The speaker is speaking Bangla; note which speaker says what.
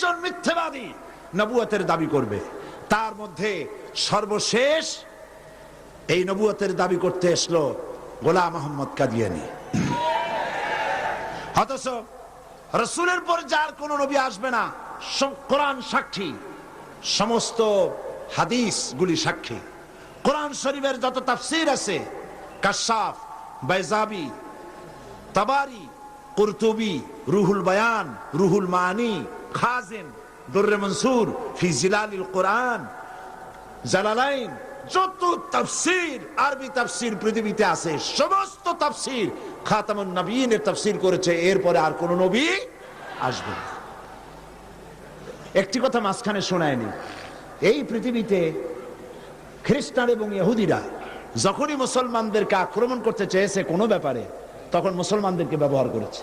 Speaker 1: জন মিথ্যাবাদী নবুয়তের দাবি করবে। তার মধ্যে সর্বশেষ এই নবুয়তের দাবি করতে এসলো গোলাম মোহাম্মদ কাদিয়ানী। অথচ রাসূলের পর যার কোন নবী আসবে না, কোরআন সাক্ষী, সমস্ত হাদিস গুলি সাক্ষী। কোরআন শরীফের যত তাফসীর আছে, কাশাফ, বাইজাবি, তাবারি, কুরতুবি, রুহুল বায়ান, রুহুল মানি, খাজিন, দুররে মনসুর ফি জিলালিল কোরআন, জালালাইন, যত তাফসীর, আরবি তাফসীর পৃথিবীতে আছে, সমস্ত তাফসীর খাতামুন নবীনের তাফসীর করেছে। এরপরে আর কোন নবী আসবে না। একটি কথা মাঝখানে শোনায়নি, এই পৃথিবীতে খ্রিস্টান এবং ইহুদিরা যখনই মুসলমানদেরকে আক্রমণ করতে চেয়েছে কোনো ব্যাপারে, তখন মুসলমানদেরকে ব্যবহার করেছে।